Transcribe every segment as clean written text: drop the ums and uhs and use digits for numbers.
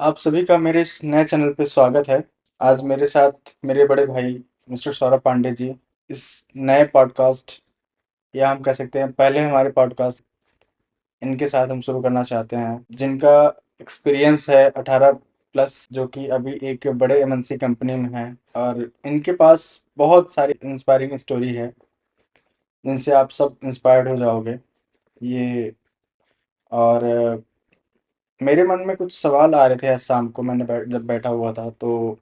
आप सभी का मेरे इस नए चैनल पे स्वागत है। आज मेरे साथ मेरे बड़े भाई मिस्टर सौरभ पांडे जी इस नए पॉडकास्ट या हम कह सकते हैं पहले हमारे पॉडकास्ट इनके साथ हम शुरू करना चाहते हैं, जिनका एक्सपीरियंस है 18+ जो कि अभी एक बड़े एमएनसी कंपनी में है और इनके पास बहुत सारी इंस्पायरिंग स्टोरी है जिनसे आप सब इंस्पायर्ड हो जाओगे। ये और मेरे मन में कुछ सवाल आ रहे थे आज शाम को जब बैठा हुआ था, तो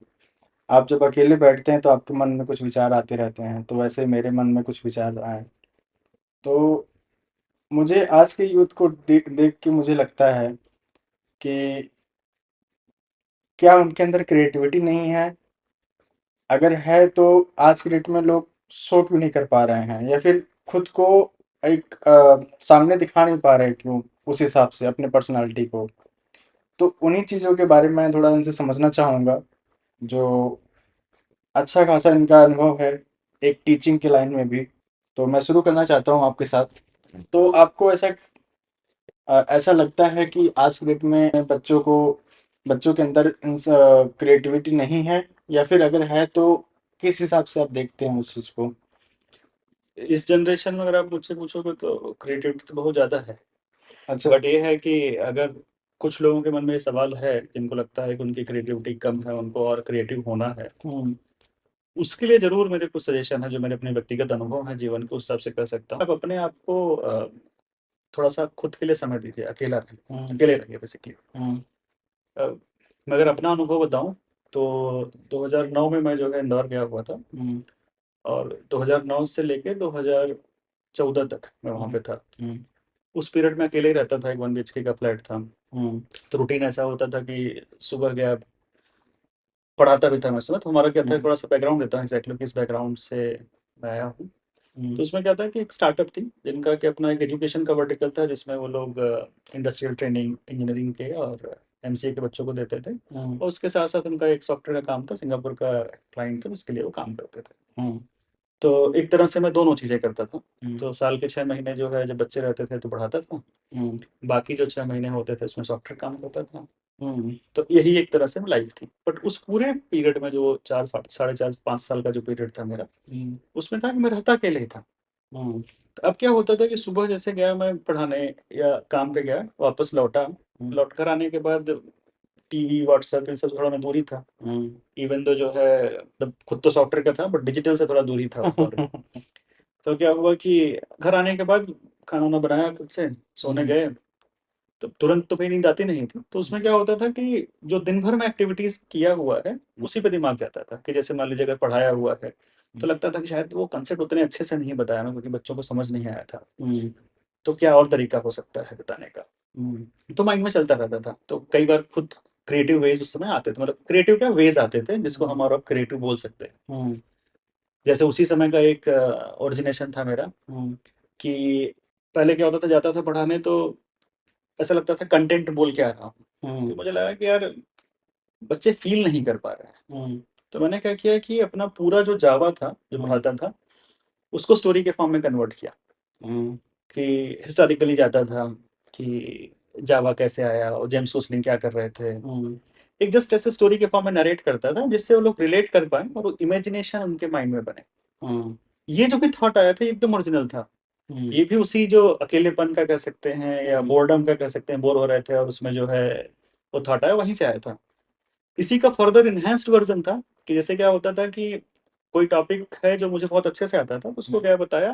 आप जब अकेले बैठते हैं तो आपके मन में कुछ विचार आते रहते हैं, तो वैसे मेरे मन में कुछ विचार आए। तो मुझे आज के यूथ को देख देख के मुझे लगता है कि क्या उनके अंदर क्रिएटिविटी नहीं है? अगर है तो आज के डेट में लोग शो क्यों नहीं कर पा रहे हैं, या फिर खुद को एक सामने दिखा नहीं पा रहे हैं क्यों उस हिसाब से अपने पर्सनालिटी को? तो उन्हीं चीज़ों के बारे में थोड़ा इनसे समझना चाहूँगा, जो अच्छा खासा इनका अनुभव है एक टीचिंग की लाइन में भी। तो मैं शुरू करना चाहता हूँ आपके साथ। तो आपको ऐसा लगता है कि आज के डेट में बच्चों के अंदर क्रिएटिविटी नहीं है, या फिर अगर है तो किस हिसाब से आप देखते हैं उस चीज़ को? इस जनरेशन में अगर आप मुझसे पूछोगे तो क्रिएटिविटी तो बहुत ज़्यादा है। अच्छा। बट ये है कि अगर कुछ लोगों के मन में ये सवाल है, जिनको लगता है कि उनकी क्रिएटिविटी कम है, उनको और क्रिएटिव होना है, हम्म। उसके लिए ज़रूर मेरे कुछ सजेशन है जो मेरे अपने व्यक्तिगत अनुभव हैं जीवन के, उस हिसाब से कर सकता हूँ। आप अपने आप को थोड़ा-सा खुद के लिए समय दीजिए, हम्म। अकेले रहिए बेसिकली। हम्म। मैं अगर अपना अनुभव बताऊँ तो 2009 में मैं जो है इंदौर गया हुआ था, हम्म। और 2009 से लेके 2014 तक मैं वहाँ हम्म। पे था। हम्म। उस पीरियड में अकेले ही रहता था, एक 1 बीएचके का फ्लैट था। हम्म। तो रूटीन ऐसा होता था कि सुबह गया, पढ़ाता भी था मैं उसमें। तो हमारा क्या था, हम्म। थोड़ा-सा बैकग्राउंड देता हूँ एग्ज़ैक्टली किस बैकग्राउंड से मैं आया हूँ। हम्म। तो उसमें क्या था कि एक स्टार्टअप थी, जिनका कि अपना एक एजुकेशन का वर्टिकल था, जिसमें वो लोग इंडस्ट्रियल ट्रेनिंग, इंजीनियरिंग के और एमसीए के बच्चों को देते थे। हम्म। और उसके साथ-साथ उनका एक सॉफ्टवेयर का काम था, सिंगापुर का क्लाइंट था, जिसके लिए वो काम करते थे। हम्म। तो एक तरह से मैं दोनों चीज़ें करता था। हम्म। तो साल के 6 महीने जो है, जब बच्चे रहते थे तो पढ़ाता था, हम्म। बाकी जो 6 महीने होते थे उसमें सॉफ्टवेयर काम करता था। हम्म। तो यही एक तरह से लाइफ थी। बट उस पूरे पीरियड में जो 4 साढ़े 4 5 साल का जो पीरियड था मेरा, हम्म। उसमें था कि मैं रहता अकेले ही था। हम्म। तो अब क्या होता था कि सुबह जैसे गया मैं पढ़ाने या काम पे गया, वापस लौटा, हम्म। लौट कर आने के बाद टीवी, व्हाट्सएप इन सब से थोड़ा मैं दूर ही था। हम्म। इवन दो जो है, मतलब खुद तो सॉफ्टवेयर का था बट डिजिटल से थोड़ा दूर ही था उस दौर में। तो क्या हुआ कि घर आने के बाद खाना-वाना बनाया खुद से, सोने हम्म। गए। तो तुरंत तो मेरी नींद आती नहीं थी। तो उसमें क्या होता था कि जो दिन भर में एक्टिविटीज़ किया हुआ है, उसी पे दिमाग जाता था कि जैसे मान लीजिए अगर पढ़ाया हुआ है, तो लगता था कि शायद वो कांसेप्ट उतने अच्छे से नहीं बताया ना, क्योंकि बच्चों को समझ नहीं आया था। हम्म। तो क्या और तरीका हो सकता है बताने का? हम्म। तो माइंड में चलता रहता था। तो कई बार खुद क्रिएटिव वेज़ उस समय आते थे, मतलब क्रिएटिव क्या वेज़ आते थे, जिसको हम और अब क्रिएटिव बोल सकते हैं। हम्म। जैसे उसी समय का एक ओरिजिनेशन था मेरा, हम्म। कि पहले क्या होता था, जाता था पढ़ाने तो ऐसा लगता था कंटेंट बोल के आ रहा हूँ। हम्म। तो मुझे लगा कि यार बच्चे फ़ील नहीं कर पा रहे हैं। हम्म। तो मैंने क्या किया कि अपना पूरा जो जावा था, जो हम्म। पढ़ाता था, उसको स्टोरी के फॉर्म में कन्वर्ट किया। हम्म। कि हिस्टोरिकली जाता था कि जावा कैसे आया और जेम्स गॉसलिंग क्या कर रहे थे। हम्म। एक जस्ट ऐसे स्टोरी के फॉर्म में नरेट करता था, जिससे वो लोग रिलेट कर पाएँ और वो इमेजिनेशन उनके माइंड में बने। हम्म। ये जो भी थॉट आया था, ये एकदम ओरिजिनल था। हम्म। ये भी उसी जो अकेलेपन का कह सकते हैं या हम्म। बोर्डम का कह सकते हैं, बोर हो रहे थे और उसमें जो है वो थॉट आया, वहीं से आया था। इसी का फर्दर एनहांस्ड वर्ज़न था कि जैसे क्या होता था कि कोई टॉपिक है जो मुझे बहुत अच्छे से आता था, उसको क्या बताया,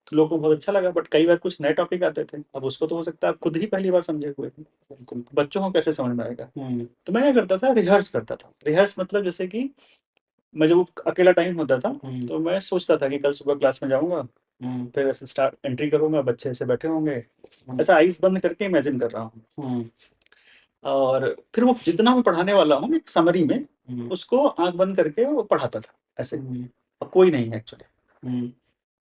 तो लोगों को बहुत अच्छा लगा। बट कई बार कुछ नए टॉपिक आते थे, अब उसको तो हो सकता है आप खुद ही पहली बार समझे हुए थे, बिल्कुल। तो बच्चों को कैसे समझ में आएगा? हम्म। तो मैं क्या करता था, रिहर्स करता था। रिहर्स मतलब जैसे कि मैं जब वो अकेला टाइम होता था, हम्म। तो मैं सोचता था कि कल सुबह क्लास में जाऊँगा, हम्म। फिर ऐसे स्टार्ट एंट्री करूँगा, बच्चे ऐसे बैठे होंगे, हम्म। ऐसा आइज़ बंद करके इमेजिन कर रहा हूँ। हम्म। और फिर वो जितना मैं पढ़ाने वाला हूँ, एक समरी में हम्म। उसको आँख बंद करके वो पढ़ाता था ऐसे। हम्म। और कोई नहीं है एक्चुअली। हम्म।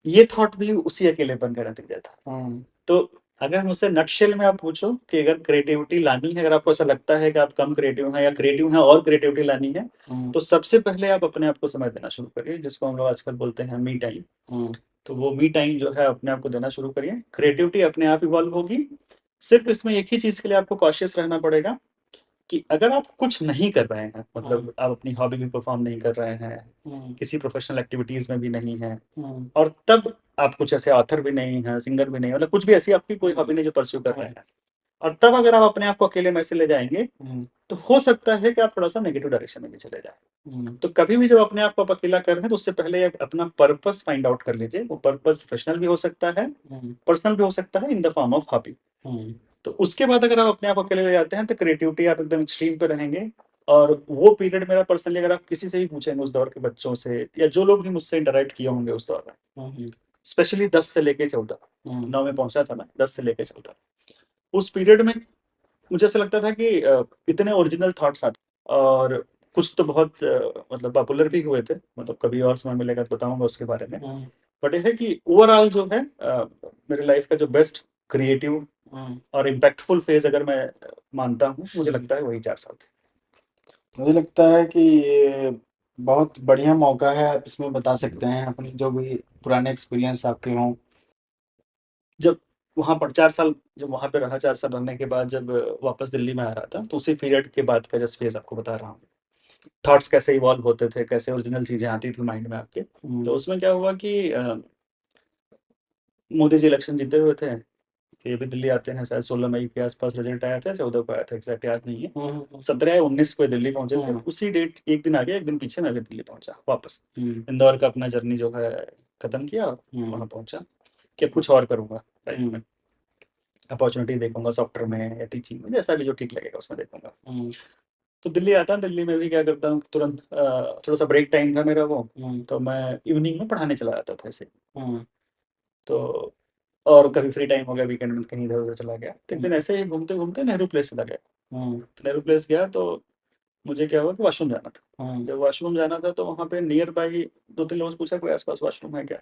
ये थॉट भी उसी अकेलेपन का नतीजा था। हम्म। तो अगर मुझसे नटशेल में आप पूछो कि अगर क्रिएटिविटी लानी है, अगर आपको ऐसा लगता है कि आप कम क्रिएटिव हैं या क्रिएटिव हैं और क्रिएटिविटी लानी है, हम्म। तो सबसे पहले आप अपने आप को समय देना शुरू करिए, जिसको हम लोग आजकल बोलते हैं मी टाइम। हम्म। तो वो मी टाइम जो है अपने आप को देना शुरू करिए, क्रिएटिविटी अपने आप इवॉल्व होगी। सिर्फ इसमें एक ही चीज़ के लिए आपको कॉशियस रहना पड़ेगा कि अगर आप कुछ नहीं कर रहे हैं, मतलब हुँ, आप अपनी हॉबी भी परफ़ॉर्म नहीं कर रहे हैं, हुँ, किसी प्रोफ़ेशनल एक्टिविटीज़ में भी नहीं हैं हुँ, और तब आप कुछ ऐसे ऑथर भी नहीं हैं, सिंगर भी नहीं हैं, मतलब कुछ भी ऐसी आपकी कोई हॉबी नहीं जो परस्यू कर रहे हैं और तब अगर आप अपने आप को अकेले में ऐसे ले जाएँगे, हुँ, तो हो सकता है कि आप थोड़ा-सा नेगेटिव डायरेक्शन में भी चले जाएँ। हुँ, तो कभी भी जब अपने आप को आप अकेला कर रहे हैं, तो उससे पहले आप अपना पर्पस फाइंड आउट कर लीजिए। वो पर्पस प्रोफ़ेशनल भी हो सकता है, हुँ, पर्सनल भी हो सकता है in the form of hobby. हुँ, तो उसके बाद अगर आप अपने आप को अकेले ले जाते हैं, तो क्रिएटिविटी आप एकदम एक्सट्रीम पे रहेंगे और वो पीरियड मेरा पर्सनली अगर आप किसी से भी पूछेंगे उस दौर के बच्चों से या जो लोग भी मुझसे इंटरैक्ट किए होंगे उस दौर में, हुँ, हुँ, स्पेशली 10 से लेके 14, हुँ, 9 में पहुँचा था मैं, 10 से लेके 14। उस पीरियड में मुझे ऐसा लगता था कि इतने ओरिजिनल थॉट्स आते और कुछ तो बहुत मतलब पॉपुलर भी हुए थे, मतलब कभी और समय मिलेगा तो बताऊँगा उसके बारे में। हुँ, बट ये है कि ओवरऑल जो है मेरी लाइफ़ का जो बेस्ट क्रिएटिव हुँ, और इम्पैक्टफुल फेज़ अगर मैं मानता हूँ, मुझे हुँ। लगता है वही 4 साल थे। मुझे लगता है कि ये बहुत बढ़िया मौका है, आप इसमें बता सकते हैं अपनी जो भी पुराने एक्सपीरियंस आपके हों। जब वहाँ पर 4 साल जब वहाँ पे रहा 4 साल रहने के बाद जब वापस दिल्ली में आ रहा था, तो उसी पीरियड के बाद का जस्ट फेज़ आपको बता रहा हूँ। थॉट्स कैसे इवॉल्व होते थे, कैसे ओरिजिनल चीज़ें आती थी माइंड में आपके। हुँ, तो उसमें क्या हुआ कि मोदी जी इलेक्शन जीते हुए थे, ये भी दिल्ली आते हैं शायद 16 मई के आस-पास रिज़ल्ट आया था, 14 को आया था, एग्ज़ैक्ट याद नहीं है। हुँ, हुँ, 17 या 19 को ये दिल्ली पहुँचे थे, हुँ, उसी डेट 1 दिन आगे, 1 दिन पीछे मैं भी दिल्ली पहुँचा वापस। हुँ, इंदौर का अपना जर्नी जो है खत्म किया और हुँ, वहाँ पहुँचा कि अब कुछ और करूँगा लाइफ़ में। हुँ, अपॉर्च्युनिटी देखूँगा सॉफ्टवेयर में या टीचिंग में, जैसा भी जो ठीक लगेगा उसमें देखूँगा। हुँ, तो दिल्ली आता, दिल्ली में भी क्या करता हूँ तुरंत थोड़ा-सा ब्रेक टाइम था मेरा वो, हुँ, तो मैं इवनिंग में पढ़ाने चला जाता था ऐसे। हुँ, तो और कभी फ्री टाइम हो गया वीकेंड में कहीं इधर-उधर चला गया। तो एक हुँ, दिन ऐसे ही घूमते-घूमते नेहरू प्लेस चला गया। हुँ, तो नेहरू प्लेस गया तो मुझे क्या हुआ कि वॉशरूम जाना था। हुँ, जब वॉशरूम जाना था तो वहाँ पे नियर बाय 2-3 लोगों से पूछा कोई आस-पास वॉशरूम है क्या?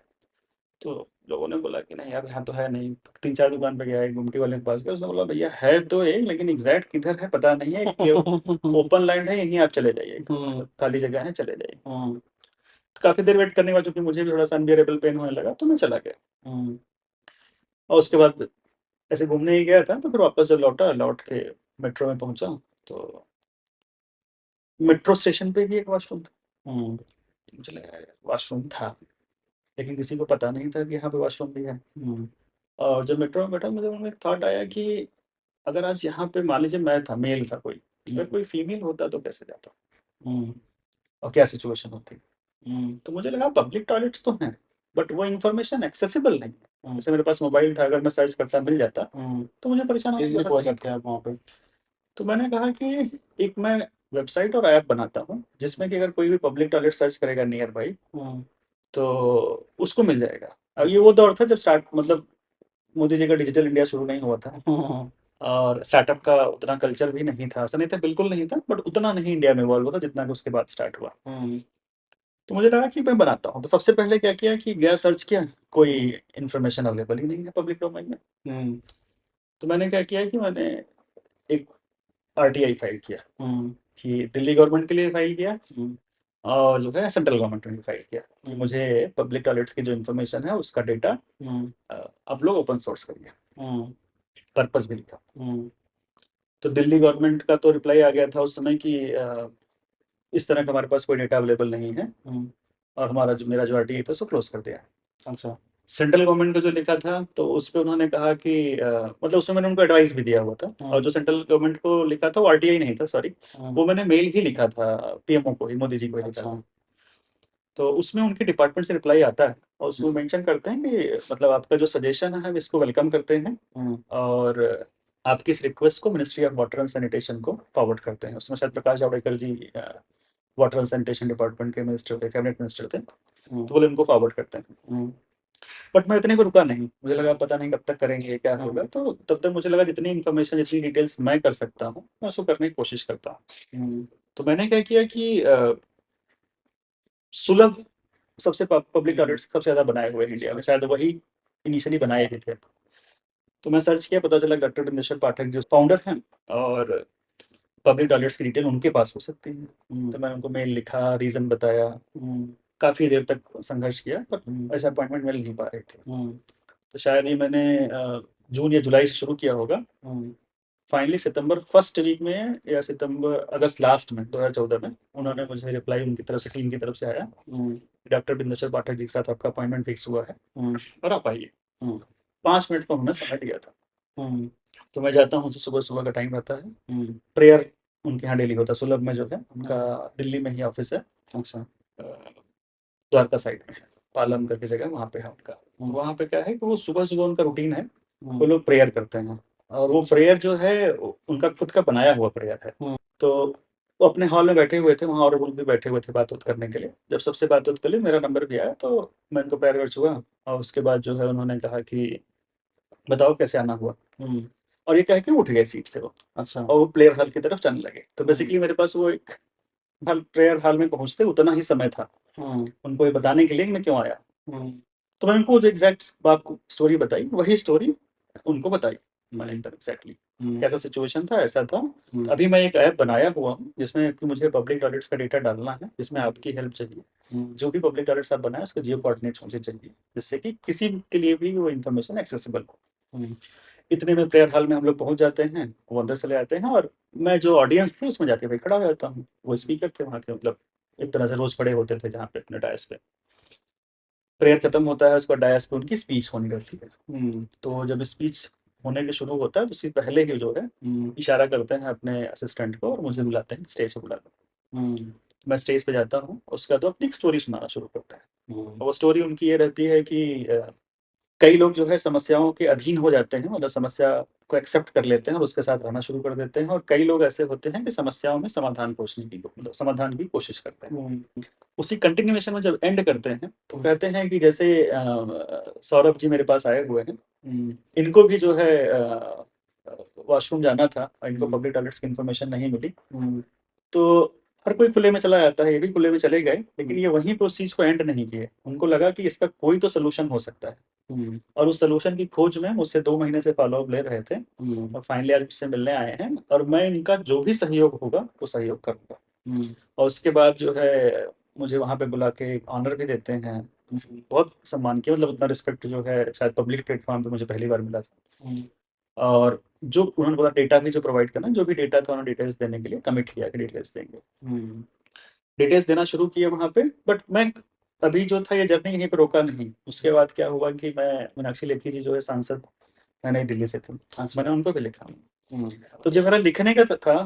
तो लोगों ने बोला कि नहीं यार यहाँ तो है नहीं। 3-4 दुकान पे गया, एक गुमटी वाले के पास गया, उसने बोला भैया है तो एक लेकिन एग्ज़ैक्ट किधर है पता नहीं है। ये ओपन लैंड है यहीं आप चले जाइएगा, हुँ, मतलब खाली जगह है चले जाइए। हुँ, तो काफ़ी देर वेट करने के बाद चूँकि मुझे भी थोड़ा-सा अनबियरेबल पेन होने लगा तो मैं चला गया। हुँ, और उसके बाद ऐसे घूमने ही गया था तो फिर वापस जब लौटा, लौट के मेट्रो में पहुँचा तो मेट्रो स्टेशन पे भी एक वॉशरूम था। हुँ, मुझे लगा यार वॉशरूम था, लेकिन किसी को पता नहीं था कि यहाँ पे वॉशरूम भी है। हुँ, और जब मेट्रो में बैठा मुझे मन में एक थॉट आया कि अगर आज यहाँ पे मान लीजिए मैं था, मेल था कोई, अगर हुँ, कोई फीमेल होता तो कैसे जाता? हुँ, और क्या सिचुएशन होती? हुँ, तो मुझे लगा पब्लिक टॉयलेट्स तो हैं, बट वो इन्फॉर्मेशन एक्सेसिबल नहीं है। हुँ, जैसे मेरे पास मोबाइल था, अगर मैं सर्च करता मिल जाता, हुँ, तो मुझे परेशान होने की ईज़िली ज़रूरत पहुँच नहीं सकते थी। हैं आप वहाँ पे। तो मैंने कहा कि एक मैं वेबसाइट और ऐप बनाता हूँ, जिसमें कि अगर कोई भी पब्लिक टॉयलेट सर्च करेगा नियर बाई, हुँ, तो उसको मिल जाएगा। अब ये वो दौर था जब स्टार्ट मतलब मोदी जी का डिजिटल इंडिया शुरू नहीं हुआ था हुँ, और स्टार्टअप का उतना कल्चर भी नहीं था। ऐसा नहीं था, बिल्कुल नहीं था, बट उतना नहीं इंडिया में इवॉल्व हुआ था जितना कि उसके बाद स्टार्ट हुआ। हुँ, तो मुझे लगा कि मैं बनाता हूँ। तो सबसे पहले क्या किया कि गया सर्च किया, कोई हुँ, इन्फॉर्मेशन अवेलेबल ही नहीं है पब्लिक डोमेन में। हुँ, तो मैंने क्या किया कि मैंने एक आरटीआई फाइल किया हुँ, कि दिल्ली गवर्नमेंट के लिए फाइल किया हुँ, और जो है सेंट्रल गवर्नमेंट में भी फाइल किया कि हुँ, मुझे पब्लिक टॉयलेट्स की जो इन्फॉर्मेशन है उसका डेटा हुँ, आप लोग ओपन सोर्स करिए। हुँ, पर्पस भी लिखा। हुँ, तो दिल्ली गवर्नमेंट का तो रिप्लाई आ गया था उस समय कि इस तरह का हमारे पास कोई डेटा अवेलेबल नहीं है हुँ, और हमारा जो मेरा जो आरटीआई था उसको क्लोज़ कर दिया। अच्छा। सेंट्रल गवर्नमेंट का जो लिखा था तो उसपे उन्होंने कहा कि मतलब उसमें मैंने उनको एडवाइस भी दिया हुआ था और हुँ, जो सेंट्रल गवर्नमेंट को लिखा था वो आरटीआई नहीं था, सॉरी, हुँ, वो मैंने मेल ही लिखा था पीएमओ को ही, मोदी जी को ही लिखा अच्छा। था। तो उसमें उनके डिपार्टमेंट से रिप्लाई आता है और हुँ, उसमें मेंशन करते हैं कि मतलब आपका जो सजेशन है हम इसको वेलकम करते हैं हुँ, और आपकी इस रिक्वेस्ट को ministry of water and sanitation को फॉरवर्ड करते हैं। उसमें शायद प्रकाश जावड़ेकर जी वाटर एंड सैनिटेशन डिपार्टमेंट के मिनिस्टर थे, कैबिनेट मिनिस्टर थे। हुँ, तो बोले उनको फॉरवर्ड करते हैं। हुँ, बट मैं इतने पे रुका नहीं। मुझे लगा पता नहीं कब तक करेंगे, क्या होगा? हुँ, तो तब तक मुझे लगा जितनी इन्फॉर्मेशन, जितनी डिटेल्स मैं कर सकता हूँ, मैं उसको करने की कोशिश करता हूँ। हुँ, तो मैंने क्या किया कि सुलभ सबसे पब्लिक हुँ, टॉयलेट्स सबसे ज़्यादा बनाए हुए हैं इंडिया में, शायद वही इनिशियली बनाए भी थे। तो मैं सर्च किया, पता चला डॉक्टर बिंदेश्वर पाठक जो फाउंडर हैं और पब्लिक टॉयलेट्स की डिटेल उनके पास हो सकती है। हुँ, तो मैंने उनको मेल लिखा, रीज़न बताया, हुँ, काफ़ी देर तक संघर्ष किया, पर हुँ, ऐसे अपॉइंटमेंट मिल नहीं पा रही थी। हुँ, तो शायद ये मैंने जून या जुलाई से शुरू किया होगा हुँ, फाइनली सितंबर फर्स्ट वीक में या सितंबर अगस्त लास्ट में 2014 में उन्होंने मुझे रिप्लाई उनकी तरफ से, टीम की तरफ से आया, डॉक्टर बिंदेश्वर पाठक जी के साथ आपका अपॉइंटमेंट फिक्स हुआ है और आप आइए। 5 मिनट का उन्होंने समय दिया था। तो मैं जाता हूँ, सुबह सुबह का टाइम रहता है, प्रेयर उनके यहाँ डेली होता है, सुलभ में जो है उनका दिल्ली में ही ऑफिस है। अच्छा। द्वारका साइड में है, पालम करके जगह, वहाँ पे है उनका। तो वहाँ पे क्या है कि वो सुबह सुबह उनका रूटीन है, वो लोग प्रेयर करते हैं और वो प्रेयर जो है उनका खुद का बनाया हुआ प्रेयर है। तो वो अपने हॉल में बैठे हुए थे, वहाँ और लोग भी बैठे हुए थे बात करने के लिए। जब सबसे बात कर ली, मेरा नंबर भी आया, तो मैं उनको प्रेयर कर छुआ और उसके बाद जो है उन्होंने कहा कि बताओ कैसे आना हुआ। और ये कह के उठ गए सीट से वो। अच्छा। और वो प्रेयर हॉल की तरफ चलने लगे। तो बेसिकली मेरे पास वो एक प्रेयर हॉल में पहुंचते उतना ही समय था उनको ये बताने के लिए कि मैं क्यों आया। तो मैंने उनको जो एग्जैक्ट बात स्टोरी बताई, वही स्टोरी उनको बताई मैंने एकदम एग्जैक्टली कैसा सिचुएशन था, ऐसा था। अभी मैं एक ऐप बनाया हुआ हूँ जिसमें कि मुझे पब्लिक टॉयलेट्स का डेटा डालना है, जिसमें आपकी हेल्प चाहिए। जो भी पब्लिक टॉयलेट्स आप बनाए उसका जियो कोऑर्डिनेट्स मुझे चाहिए, जिससे कि किसी के लिए भी वो इन्फॉर्मेशन एक्सेसिबल हो। इतने में प्रेयर हॉल में हम लोग पहुंच जाते हैं, वो अंदर चले आते हैं और मैं जो ऑडियंस थी उसमें जाके भाई खड़ा हो जाता हूँ। वो स्पीकर थे वहाँ के, मतलब एक तरह से रोज खड़े होते थे जहाँ पे अपने डायस पे। प्रेयर खत्म होता है, उसके बाद डायस पे उनकी स्पीच होने लगती है। तो जब स्पीच होने के शुरू होता है तो उससे पहले ही जो है इशारा करते हैं अपने असिस्टेंट को और मुझे बुलाते हैं, स्टेज पे बुलाते हैं। मैं स्टेज पे जाता हूँ, उसका तो अपनी एक स्टोरी सुनाना शुरू करता है। वो स्टोरी उनकी ये रहती है कि कई लोग जो है समस्याओं के अधीन हो जाते हैं, मतलब समस्या को एक्सेप्ट कर लेते हैं और उसके साथ रहना शुरू कर देते हैं। और कई लोग ऐसे होते हैं कि समस्याओं में समाधान खोजने की, मतलब समाधान की कोशिश करते हैं। उसी कंटिन्यूएशन में जब एंड करते हैं तो कहते हैं कि जैसे सौरभ जी मेरे पास आए हुए हैं, इनको भी जो है वॉशरूम जाना था, इनको पब्लिक टॉयलेट्स की इन्फॉर्मेशन नहीं मिली। तो हर कोई खुले में चला जाता है, ये भी खुले में चले गए, लेकिन ये वहीं पे उस चीज को एंड नहीं किए। उनको लगा कि इसका कोई तो सोल्यूशन हो सकता है और उस सोल्यूशन की खोज में मुझसे 2 महीने से फॉलोअप ले रहे थे और फाइनली आज मुझसे मिलने आए हैं और मैं इनका जो भी सहयोग होगा वो सहयोग करूंगा। और उसके बाद जो है मुझे वहां पे बुला के ऑनर भी देते हैं, बहुत सम्मान किया, मतलब उतना रिस्पेक्ट जो है शायद पब्लिक प्लेटफॉर्म पे मुझे पहली बार मिला था। और जो उन्होंने बोला डेटा भी जो प्रोवाइड करना, जो भी डेटा था उन्होंने डिटेल्स देने के लिए कमिट किया कि डिटेल्स देंगे। डिटेल्स देना शुरू किए वहाँ पे, बट मैं अभी जो था ये जर्नी यहीं पे रोका नहीं। उसके बाद क्या हुआ कि मैं मीनाक्षी लेखी जी जो है सांसद है, नई दिल्ली से थे, मैंने उनको भी लिखा। तो जो मेरा लिखने का था,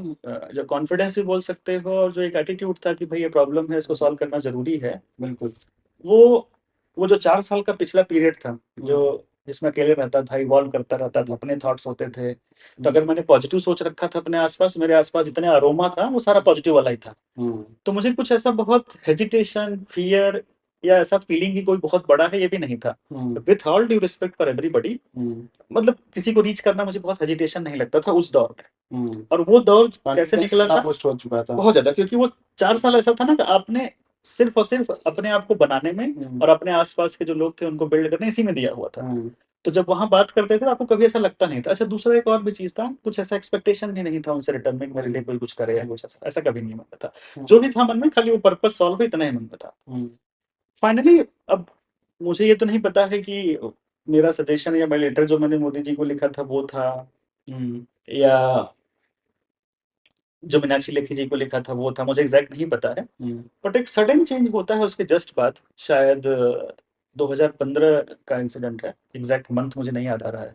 जो कॉन्फिडेंस भी बोल सकते हो और जो एक एटीट्यूड था कि भाई ये प्रॉब्लम है, इसको सॉल्व करना जरूरी है, बिल्कुल। वो वो जो 4 साल का पिछला पीरियड था, जो जिसमें अकेले रहता था, इवॉल्व करता रहता था, अपने थॉट्स होते थे। तो अगर मैंने पॉजिटिव सोच रखा था अपने आसपास, मेरे आसपास जितने अरोमा था वो सारा पॉजिटिव वाला ही था। तो मुझे कुछ ऐसा बहुत हेजिटेशन, फियर या ऐसा फीलिंग की कोई बहुत बड़ा है ये भी नहीं था। With all due respect for everybody, मतलब किसी को रीच करना मुझे बहुत हेजिटेशन नहीं लगता था उस दौर में। और वो दौर कैसे निकला था, पोस्ट हो चुका था बहुत ज्यादा, क्योंकि वो 4 साल ऐसा था ना कि आपने सिर्फ और सिर्फ अपने आप को बनाने में और अपने आसपास के जो लोग थे उनको बिल्ड करने इसी में दिया हुआ था। तो जब वहां बात करते थे आपको कभी ऐसा लगता नहीं था। अच्छा, दूसरा एक और भी चीज था, कुछ ऐसा एक्सपेक्टेशन भी नहीं था उनसे रिटर्न में कि मेरे लिए कोई कुछ करे या कुछ ऐसा कभी नहीं मन में था। जो भी था मन में, खाली वो पर्पस सॉल्व हो, इतना ही मन में था। फाइनली अब मुझे ये तो नहीं पता है कि मेरा सजेशन या मैं लेटर जो मैंने मोदी जी को लिखा था वो था या जो मीनाक्षी लेखी जी को लिखा था वो था, मुझे एग्जैक्ट नहीं पता है। बट एक सडन चेंज होता है उसके जस्ट बाद, शायद 2015 का इंसिडेंट है, एग्जैक्ट मंथ मुझे नहीं याद आ रहा है।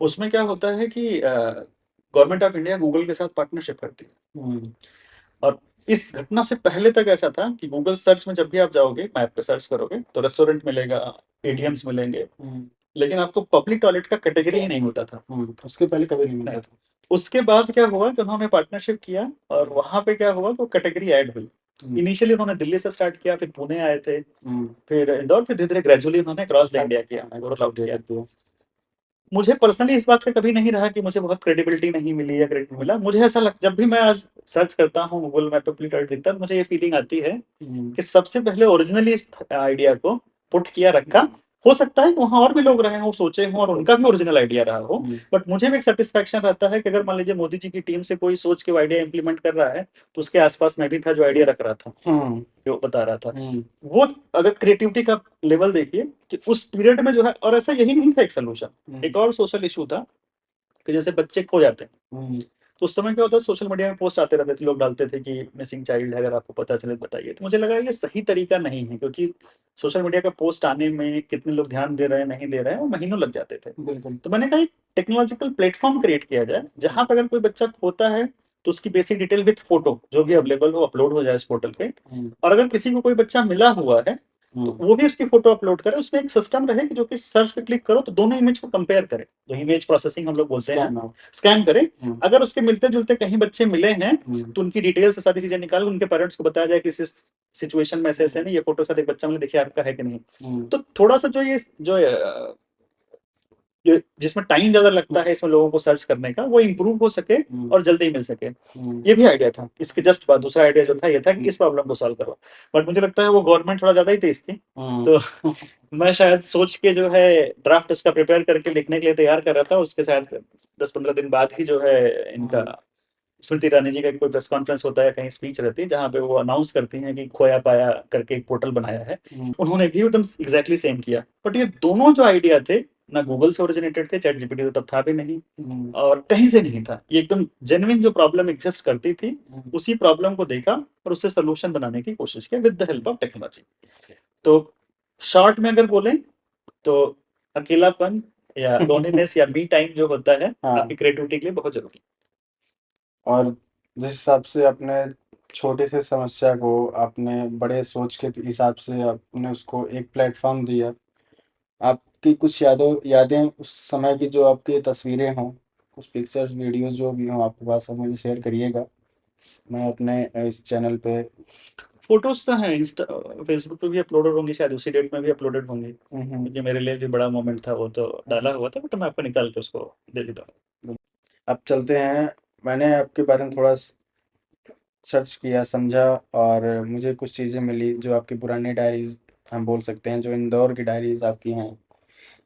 उसमें क्या होता है कि गवर्नमेंट ऑफ इंडिया गूगल के साथ पार्टनरशिप करती है। और इस घटना से पहले तक ऐसा था कि गूगल सर्च में जब भी आप जाओगे, मैप पे सर्च करोगे तो रेस्टोरेंट मिलेगा, एटीएम्स मिलेंगे, लेकिन आपको पब्लिक टॉयलेट का कैटेगरी ही नहीं होता था। उसके पहले कभी नहीं मिलता था। उसके बाद क्या हुआ कि उन्होंने पार्टनरशिप किया और वहां पे क्या हुआ तो कैटेगरी ऐड हुई। इनिशियली उन्होंने दिल्ली से स्टार्ट किया, फिर पुणे आए थे, फिर इंदौर, फिर धीरे धीरे ग्रेजुअली उन्होंने क्रॉस द इंडिया किया। मुझे पर्सनली इस बात का कभी नहीं रहा कि मुझे बहुत क्रेडिबिलिटी नहीं मिली या क्रेडिट मिला। मुझे ऐसा जब भी मैं आज सर्च करता हूँ गूगल मैप पे पब्लिक टॉयलेट दिखता है, मुझे ये फीलिंग आती है कि सबसे पहले ओरिजिनली इस आइडिया को पुट किया रखा। हो सकता है कि वहां और भी लोग रहे हों, सोचे हों और उनका भी ओरिजिनल आइडिया रहा हो, बट मुझे भी एक सेटिस्फेक्शन रहता है कि अगर मान लीजिए मोदी जी की टीम से कोई सोच के आइडिया इंप्लीमेंट कर रहा है तो उसके आसपास मैं भी था जो आइडिया रख रहा था, जो बता रहा था। वो अगर क्रिएटिविटी का लेवल देखिए कि उस पीरियड में जो है, और ऐसा यही नहीं था एक सोल्यूशन, एक और सोशल इशू था कि जैसे बच्चे खो जाते हैं, हम्म, तो उस समय क्या होता है, सोशल मीडिया में पोस्ट आते रहते थे, लोग डालते थे कि मिसिंग चाइल्ड है, अगर आपको पता चले तो बताइए। तो मुझे लगा ये सही तरीका नहीं है, क्योंकि सोशल मीडिया का पोस्ट आने में कितने लोग ध्यान दे रहे हैं, नहीं दे रहे हैं, वो महीनों लग जाते थे। बिल्कुल। तो मैंने कहा एक टेक्नोलॉजिकल प्लेटफॉर्म क्रिएट किया जाए, जहाँ पे अगर कोई बच्चा खोता है तो उसकी बेसिक डिटेल विथ फोटो जो भी अवेलेबल हो अपलोड हो जाए इस पोर्टल पे। हम्म, और अगर किसी को कोई बच्चा मिला हुआ है तो हम्म, वो भी उसकी फोटो अपलोड करे। उसमें एक सिस्टम रहे कि जो कि सर्च पे क्लिक करो तो दोनों इमेज को कंपेयर करे, जो इमेज प्रोसेसिंग हम लोग बोलते हैं, स्कैन आउट। स्कैन करे। हम्म, अगर उसके मिलते जुलते कहीं बच्चे मिले हैं हम्म, तो उनकी डिटेल्स सारी चीजें निकाल उनके पेरेंट्स को बताया जाए कि इस सिचुएशन में ऐसे ऐसे नहीं, ये फोटो साथ एक बच्चा मिले, देखिए आपका है कि नहीं। हम्म, तो थोड़ा सा जिसमें टाइम ज्यादा लगता है इसमें लोगों को सर्च करने का, वो इम्प्रूव हो सके हम्म, और जल्दी मिल सके। हम्म, ये भी आइडिया था। इसके जस्ट बाद दूसरा आइडिया जो था ये था कि इस प्रॉब्लम को सॉल्व करो। बट मुझे लगता है वो गवर्नमेंट थोड़ा ज्यादा ही तेज थी, हम्म, तो मैं शायद सोच के जो है ड्राफ्ट उसका प्रिपेयर करके लिखने के लिए तैयार कर रहा था। उसके शायद 10-15 दिन बाद ही जो है इनका, हम्म, स्मृति ईरानी जी का कोई प्रेस कॉन्फ्रेंस होता है, कहीं स्पीच रहती है, जहाँ पे वो अनाउंस करती हैं कि खोया पाया करके एक पोर्टल बनाया है। हम्म, उन्होंने भी एकदम एग्जैक्टली सेम किया। बट ये दोनों जो आइडिया थे ना गूगल से ओरिजिनेटेड थे, चैट जीपीटी तो तब था भी नहीं हम्म, और कहीं से नहीं था। ये एकदम जेन्युइन जो प्रॉब्लम एग्जिस्ट करती थी, हम्म, उसी प्रॉब्लम को देखा और उससे सोल्यूशन बनाने की कोशिश की with the help of technology. तो शॉर्ट में अगर बोलें तो अकेलापन या लोनलीनेस या मी टाइम जो होता है आपकी हाँ। क्रिएटिविटी के लिए बहुत जरूरी और जिस हिसाब से अपने छोटे से समस्या को आपने बड़े सोच के हिसाब से आपने उसको एक प्लेटफॉर्म दिया। आपकी कुछ यादें उस समय की, जो आपकी तस्वीरें हों, कुछ पिक्चर्स वीडियोस जो भी हों आपके पास, आप मुझे शेयर करिएगा। मैं अपने इस चैनल पे। है। फोटोज तो हैं, इंस्टा फेसबुक पे भी अपलोडेड होंगी, शायद उसी डेट में भी अपलोडेड होंगी, हम्म, क्योंकि मेरे लिए भी बड़ा मोमेंट था वो, तो डाला हुआ था। बट मैं आपको निकाल के उसको दे देता हूँ। अब चलते हैं। मैंने आपके बारे में थोड़ा सर्च किया, समझा, और मुझे कुछ चीज़ें मिली जो आपकी पुरानी डायरीज हम बोल सकते हैं, जो इंदौर की डायरीज आपकी हैं।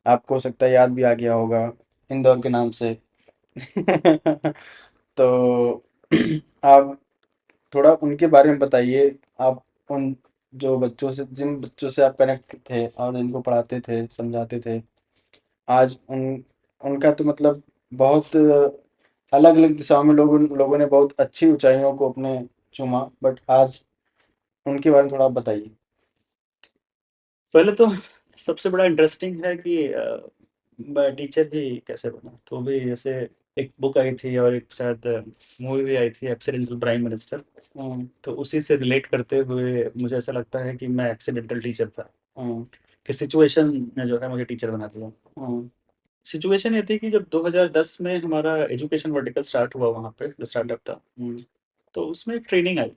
आपको हो सकता है याद भी आ गया होगा इंदौर के नाम से। तो आप थोड़ा उनके बारे में बताइए। आप उन जो बच्चों से, जिन बच्चों से आप कनेक्ट थे और जिनको पढ़ाते थे, समझाते थे, आज उनका तो मतलब बहुत अलग अलग दिशाओं में लोगों ने बहुत अच्छी ऊंचाइयों को अपने चूमा। बट आज उनके बारे में थोड़ा आप बताइए। पहले तो सबसे बड़ा इंटरेस्टिंग है कि मैं टीचर भी कैसे बना। तो भी जैसे एक बुक आई थी और एक शायद मूवी भी आई थी, एक्सीडेंटल प्राइम मिनिस्टर। हम्म, तो उसी से रिलेट करते हुए मुझे ऐसा लगता है कि मैं एक्सीडेंटल टीचर था, हम्म, कि सिचुएशन ने जो है मुझे टीचर बना दिया। हम्म, सिचुएशन ये थी कि जब 2010 में हमारा एजुकेशन वर्टिकल स्टार्ट हुआ वहाँ पे जो स्टार्टअप था, हम्म, तो उसमें एक ट्रेनिंग आई।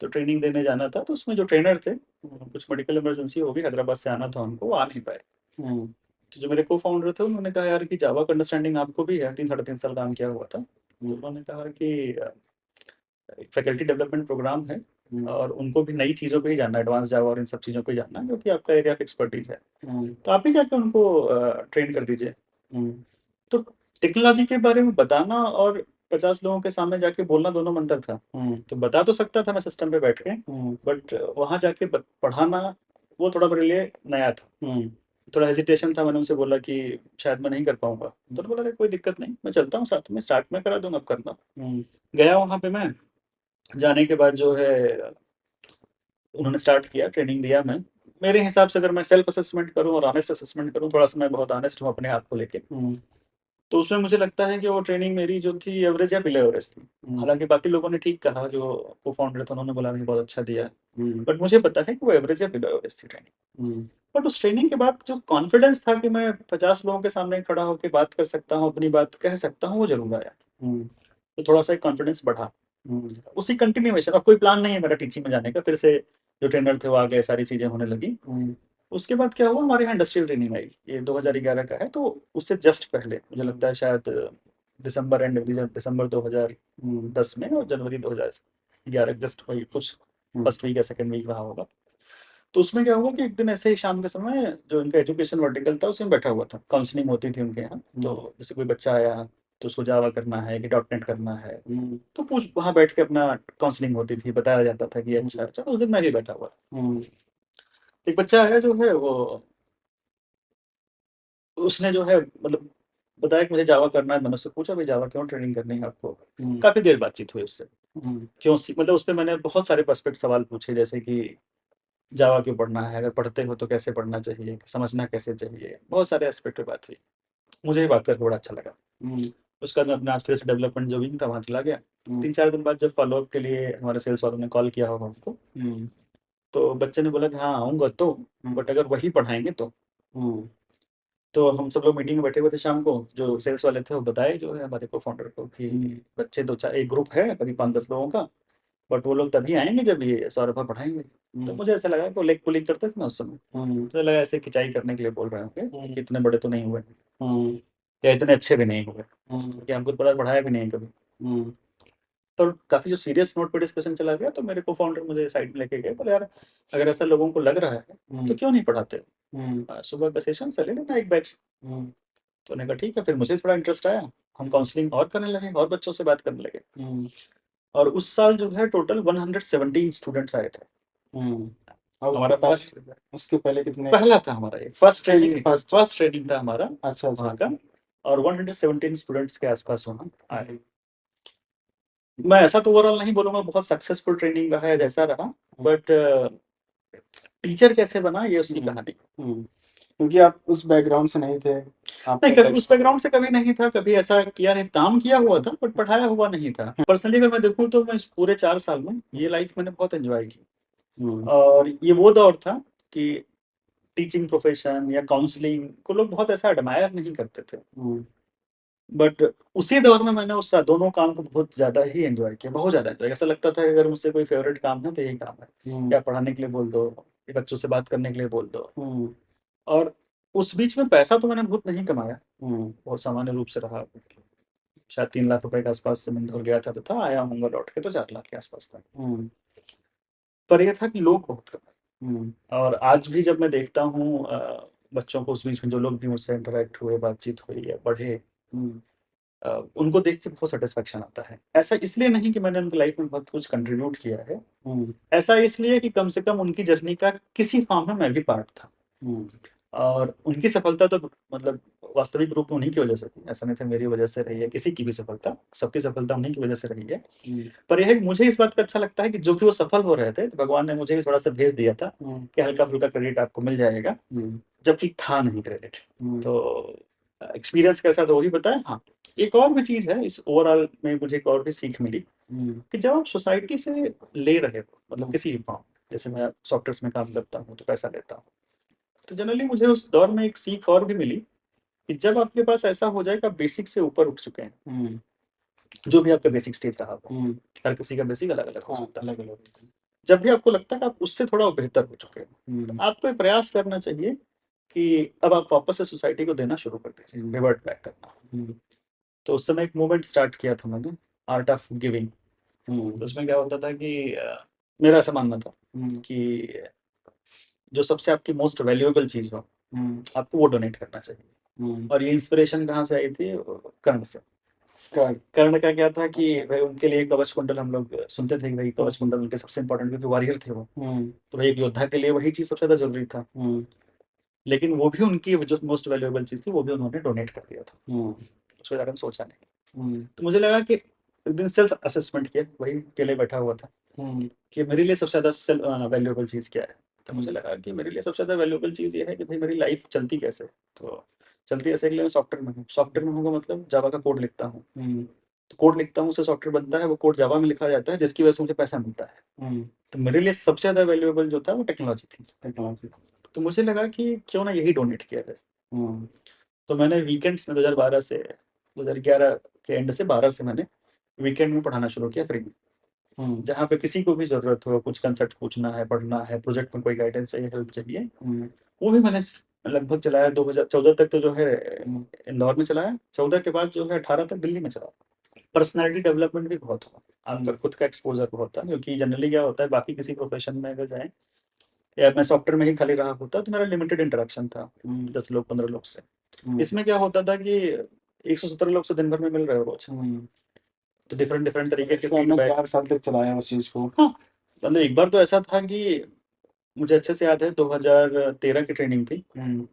तो ट्रेनिंग देने जाना था, तो उसमें जो ट्रेनर थे, कुछ मेडिकल इमरजेंसी हो गई, हैदराबाद से आना था उनको, वो आ नहीं पाए। हम्म, तो जो मेरे को फाउंडर थे उन्होंने कहा यार कि जावा का अंडरस्टैंडिंग आपको भी है, 3 साढ़े 3 साल काम किया हुआ था। तो हम्म, उन्होंने कहा कि एक फैकल्टी डेवलपमेंट प्रोग्राम है हम्म, और उनको भी नई चीज़ों पे ही जानना है, एडवांस जावा और इन सब चीज़ों पे ही जानना है, जो कि आपका एरिया ऑफ एक्सपर्टीज है। हम्म, तो आप ही जाके उनको ट्रेन कर दीजिए। हम्म, तो टेक्नोलॉजी के बारे में बताना और 50 लोगों के सामने जाके बोलना दोनों में अंतर था। हम्म, तो बता तो सकता था मैं सिस्टम पे बैठ के, हम्म, बट वहाँ जाके पढ़ाना वो थोड़ा मेरे लिए नया था। हम्म, थोड़ा हेजिटेशन था। मैंने उनसे बोला कि शायद मैं नहीं कर पाऊंगा। तो उन्होंने बोला "अरे कोई दिक्कत नहीं, मैं चलता हूँ साथ में, स्टार्ट में करा दूंगा, अब करना"। हम्म, गया वहाँ पे मैं। जाने के बाद जो है उन्होंने स्टार्ट किया, ट्रेनिंग दिया मैं। मेरे हिसाब से अगर मैं सेल्फ असेसमेंट करूँ और ऑनेस्ट असेसमेंट करूँ, थोड़ा सा मैं बहुत ऑनेस्ट हूँ अपने आप को लेके, हम्म, तो उसमें मुझे लगता है कि वो ट्रेनिंग मेरी जो थी एवरेज या बिलो एवरेज थी। हम्म, हालांकि बाकी लोगों ने ठीक कहा, जो को फाउंडर थे उन्होंने बोला नहीं बहुत अच्छा दिया। हम्म, बट मुझे पता है कि वो एवरेज या बिलो एवरेज थी ट्रेनिंग। हम्म, बट उस ट्रेनिंग के बाद जो कॉन्फिडेंस था कि मैं 50 लोगों के सामने खड़ा होकर बात कर सकता हूँ, अपनी बात कह सकता हूँ, वो जरूर आया। हम्म, तो थोड़ा सा एक कॉन्फिडेंस बढ़ा। हम्म, उसी कंटिन्यूएशन, अब कोई प्लान नहीं है मेरा टीचिंग में जाने का, फिर से जो ट्रेनर थे वो आ गए, सारी चीजें होने लगी। हम्म, उसके बाद क्या हुआ, हमारे यहाँ इंडस्ट्रियल ट्रेनिंग आई, ये 2011 का है। तो उससे जस्ट पहले मुझे लगता है शायद दिसंबर एंड दिसंबर 2010 में और जनवरी 2011, जस्ट वही कुछ हम्म, फर्स्ट वीक या सेकंड वीक रहा होगा। तो उसमें क्या हुआ कि एक दिन ऐसे ही शाम के समय जो इनका एजुकेशन वर्टिकल था उसमें बैठा हुआ था, काउंसलिंग होती थी उनके यहाँ। हम्म, तो जैसे कोई बच्चा आया तो उसको जावा करना है कि डॉट नेट करना है, हम्म, तो पूछ वहाँ बैठ के अपना काउंसलिंग होती थी, बताया जाता था कि अच्छा हम्म, अच्छा। उस दिन मैं भी बैठा हुआ था। हम्म, एक बच्चा आया जो है वो, उसने जो है मतलब बताया कि मुझे जावा करना है। मैंने उससे पूछा, भाई जावा क्यों ट्रेनिंग करनी है आपको? हम्म, काफ़ी देर बातचीत हुई उससे। हम्म, क्यों मतलब उस पे मैंने बहुत सारे पर्सपेक्ट सवाल पूछे, जैसे कि जावा क्यों पढ़ना है? अगर पढ़ते हो तो कैसे पढ़ना चाहिए? समझना कैसे चाहिए? बहुत सारे एस्पेक्ट पे बात हुई। मुझे ये बात करके बड़ा अच्छा लगा। हम्म, उसके बाद मैं अपना फिर से डेवलपमेंट जो विंग था वहाँ चला गया। हम्म, 3-4 दिन बाद जब फ़ॉलो-अप के लिए हमारे सेल्स वालों ने कॉल किया होगा हमको, हम्म, तो बच्चे ने बोला कि हाँ, आऊँगा तो, बट अगर वही पढ़ाएँगे तो। हम्म, तो हम सब लोग मीटिंग में बैठे हुए थे शाम को, जो सेल्स वाले थे वो बताए जो है हमारे को-फाउंडर को कि हम्म, बच्चे 2-4 एक ग्रुप है करीब 5-10 लोगों का, बट वो लोग तभी आएँगे जब ये सौरभ पढ़ाएँगे। तो हम्म, मुझे ऐसा लगा कि वो लेग पुलिंग करते थे ना उस समय, हम्म, मुझे लगा ऐसे खिंचाई करने के लिए बोल रहे होंगे हम्म, कि इतने बड़े तो नहीं हुए हम्म, या इतने अच्छे भी नहीं हुए, हम्म, क्योंकि हमको तो पता पढ़ाया भी नहीं कभी। हम्म, तो काफ़ी जो सीरियस नोट पे डिस्कशन चला गया, तो मेरे को-फाउंडर मुझे साइड में लेके गए, बोले यार अगर ऐसा लोगों को लग रहा है तो हम्म, क्यों नहीं पढ़ाते? हम्म, सुबह का सेशन से ले लेना एक बैच। हम्म, तो मैंने कहा ठीक है, फिर मुझे थोड़ा इंटरेस्ट आया, हम हम्म, काउंसलिंग और करने लगे और बच्चों से बात करने लगे। हम्म, और उस साल जो है टोटल 117 स्टूडेंट्स आए थे। हम्म। और उसके हमारा पहले फर्स्ट उसके पहले कितने? पहला था हमारा ये, फर्स्ट अच्छा, ये ट्रेनिंग फर्स्ट। फर्स्ट ट्रेनिंग था हमारा अच्छा, अच्छा, वहाँ अच्छा। का। और 117 स्टूडेंट्स के आसपास वहाँ आए। हम्म, मैं ऐसा तो ओवरऑल नहीं बोलूँगा बहुत सक्सेसफुल ट्रेनिंग रहा या जैसा रहा, बट टीचर कैसे बना ये उसकी हम्म, कहानी। हम्म। क्योंकि आप उस बैकग्राउंड से नहीं थे। नहीं, आपका कभी बैक उस बैकग्राउंड से कभी नहीं था, कभी ऐसा किया नहीं, काम किया हुआ था बट पढ़ाया हुआ नहीं था। पर्सनली अगर मैं देखूँ तो मैं इस पूरे 4 साल में ये लाइफ मैंने बहुत एन्जॉय की। हम्म, और ये वो दौर था कि टीचिंग प्रोफ़ेशन या काउंसलिंग को लोग बहुत ऐसा एडमायर नहीं करते थे। हम्म, बट उसी दौर में मैंने उस दोनों काम को बहुत ज़्यादा ही एन्जॉय किया, बहुत ज़्यादा एन्जॉय। ऐसा लगता था कि अगर मुझसे कोई फ़ेवरेट काम है तो यही काम है। हम्म, या पढ़ाने के लिए बोल दो, या बच्चों से बात करने के लिए बोल दो। हम्म, और उस बीच में पैसा तो मैंने बहुत नहीं कमाया, हम्म, बहुत सामान्य रूप से रहा। शायद 3 लाख रुपए के आसपास से मैं इंदौर गया था तो था, आया होऊँगा लौट के तो 4 लाख के आसपास था। हम्म, पर ये था कि लोग बहुत कम हम्म, हैं। और आज भी जब मैं देखता हूँ बच्चों को, उस बीच में जो लोग भी मुझसे इंटरैक्ट हुए, बातचीत हुई या बढ़े, हम्म, उनको देख के बहुत सैटिस्फैक्शन आता है। ऐसा इसलिए नहीं कि मैंने उनकी लाइफ में बहुत कुछ कंट्रीब्यूट किया है, हम्म, ऐसा इसलिए कि कम से कम उनकी जर्नी का किसी फॉर्म में मैं भी पार्ट था। हम्म, और उनकी सफलता तो मतलब वास्तविक रूप में उन्हीं की वजह से थी। ऐसा नहीं था मेरी वजह से रही है किसी की भी सफलता, सबकी सफलता उन्हीं की वजह से रही है। हम्म, पर ये है कि मुझे इस बात का अच्छा लगता है कि जो भी वो सफल हो रहे थे, तो भगवान ने मुझे भी थोड़ा-सा भेज दिया था हम्म, कि हल्का-फुल्का क्रेडिट आपको मिल जाएगा, हम्म, जबकि था नहीं क्रेडिट। हम्म, तो एक्सपीरियंस कैसा था वो भी बताया। हाँ, एक और भी चीज़ है इस ओवरऑल में, मुझे एक और भी सीख मिली हम्म, कि जब आप सोसाइटी से ले रहे हो, मतलब हम्म, किसी भी फॉर्म, जैसे मैं सॉफ्टवेयर्स में काम करता हूँ, तो पैसा लेता हूँ। तो जनरली मुझे उस दौर में एक सीख और भी मिली कि जब आपके पास ऐसा हो जाए कि आप बेसिक से ऊपर उठ चुके हैं, हम्म, जो भी आपका बेसिक स्टेज रहा हो, हम्म, हर किसी का बेसिक अलग-अलग हो हाँ, सकता है। अलग अलग होते हैं। जब भी आपको लगता है कि आप उससे थोड़ा बेहतर हो चुके हैं, तो हम्म, आपको ये प्रयास करना चाहिए कि अब आप वापस से सोसाइटी को देना शुरू कर दीजिए, हम्म, रिवर्ट बैक करना। हम्म, तो उस समय एक मूवमेंट स्टार्ट किया था मैंने, आर्ट ऑफ गिविंग। हम्म, तो उसमें क्या होता था कि मेरा ऐसा मानना था हम्म, कि जो सबसे आपकी मोस्ट वैल्यूएबल चीज़ हो, हम्म, आपको वो डोनेट करना चाहिए। हम्म, और ये इंस्पिरेशन कहाँ से आई थी? कर्ण से। कर कर्ण का क्या था कि अच्छा। भाई उनके लिए कवच कुंडल हम लोग सुनते थे कि भाई कवच हम्म, कुंडल उनके सबसे इम्पोर्टेंट, क्योंकि वॉरियर थे वो। हम्म, तो भाई एक योद्धा के लिए वही चीज़ सबसे ज़्यादा ज़रूरी था। हम्म, लेकिन वो भी उनकी जो मोस्ट वैल्यूएबल चीज़ थी, वो भी उन्होंने डोनेट कर दिया था। हम्म, उसके बारे में सोचा नहीं। हम्म, तो मुझे लगा कि एक दिन सेल्फ असेसमेंट किया, वही अकेले बैठा हुआ था, हम्म, कि मेरे लिए सबसे ज़्यादा वैल्यूएबल चीज़ क्या है? तो मुझे हम्म, लगा कि मेरे लिए सबसे ज़्यादा वैल्यूएबल चीज़ ये है कि भाई मेरी लाइफ़ चलती कैसे है? तो चलती ऐसे कि मैं सॉफ्टवेयर में हूँ। सॉफ्टवेयर में हूँगा मतलब जावा का कोड लिखता हूँ। हम्म, तो कोड लिखता हूँ, उससे सॉफ्टवेयर बनता है, वो कोड जावा में लिखा जाता है, जिसकी वजह से मुझे पैसा मिलता है। हम्म, तो मेरे लिए सबसे ज़्यादा वैल्यूएबल जो था वो टेक्नोलॉजी थी। टेक्नोलॉजी। तो मुझे लगा कि क्यों ना यही डोनेट किया जाए। हम्म, तो मैंने वीकेंड्स में 2012 से 2011 के एंड से 12 से मैंने वीकेंड में पढ़ाना शुरू किया फ्री में। हम्म, जहाँ पे किसी को भी ज़रूरत हो, कुछ कंसेप्ट पूछना है, पढ़ना है, प्रोजेक्ट में कोई गाइडेंस चाहिए, हेल्प चाहिए, हम्म, वो भी मैंने लगभग चलाया। 2014 तक तो जो है हम्म, इंदौर में चलाया, 14 के बाद जो है 18 तक दिल्ली में चला। पर्सनैलिटी डेवलपमेंट भी बहुत हुआ, आपका हम्म, खुद का एक्सपोज़र बहुत था, क्योंकि जनरली क्या होता है बाकी किसी प्रोफ़ेशन में अगर जाएँ, या मैं सॉफ्टवेयर में ही खाली रहा होता तो मेरा लिमिटेड इंटरेक्शन था, हम्म, 10 लोग 15 लोग से। हम्म, इसमें क्या होता था कि 117 लोग से दिन भर में मिल रहे हो रोज़, हम्म। तो डिफरेंट डिफरेंट तरीके के वैसे हमने फीडबैक। 4 साल तक चलाया उस चीज को। हाँ, मतलब एक बार तो ऐसा था कि मुझे अच्छे से याद है, 2013 की ट्रेनिंग थी। हम्म,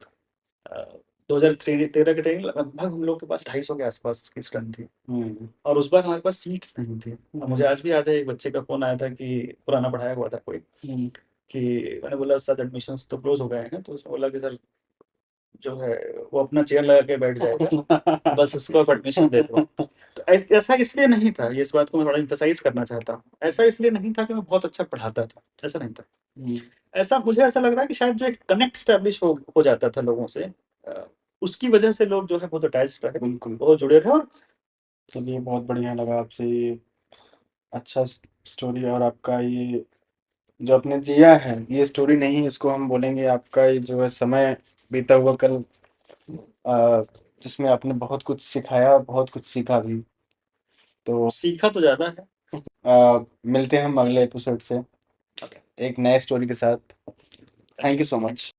अ, 2013 की ट्रेनिंग लगभग हम लोग के पास 250 के आसपास की स्ट्रेंथ थी और उस बार हमारे पास सीट्स नहीं थी। और मुझे आज भी याद है एक बच्चे का फ़ोन आया था कि पुराना पढ़ाया हुआ था कोई, कि मैंने बोला सर एडमिशन्स तो क्लोज़ हो गए हैं, तो उसने बोला कि सर जो है वो अपना चेयर लगा के बैठ जाएगा, बस उसको आप एडमिशन दे दो। तो ऐसा इसलिए नहीं था, ये इस बात को मैं थोड़ा एम्फसाइज़ करना चाहता हूँ। ऐसा इसलिए नहीं था कि मैं बहुत अच्छा पढ़ाता था, ऐसा नहीं था। ऐसा मुझे ऐसा लग रहा है कि शायद जो एक कनेक्ट एस्टेब्लिश हो जाता था लोगों से, उसकी वजह से लोग जो है बहुत अटैच्ड रहे, बिल्कुल। बहुत जुड़े रहे। और चलिए, बहुत बढ़िया लगा आपसे ये अच्छा स्टोरी, और आपका ये जो आपने जिया है, ये स्टोरी नहीं, इसको हम बोलेंगे आपका ये जो है समय बीता हुआ कल, जिसमें आपने बहुत कुछ सिखाया, बहुत कुछ सीखा भी। तो सीखा तो ज़्यादा है। मिलते हैं हम अगले एपिसोड से ओके। एक नए स्टोरी के साथ। Thank you so much.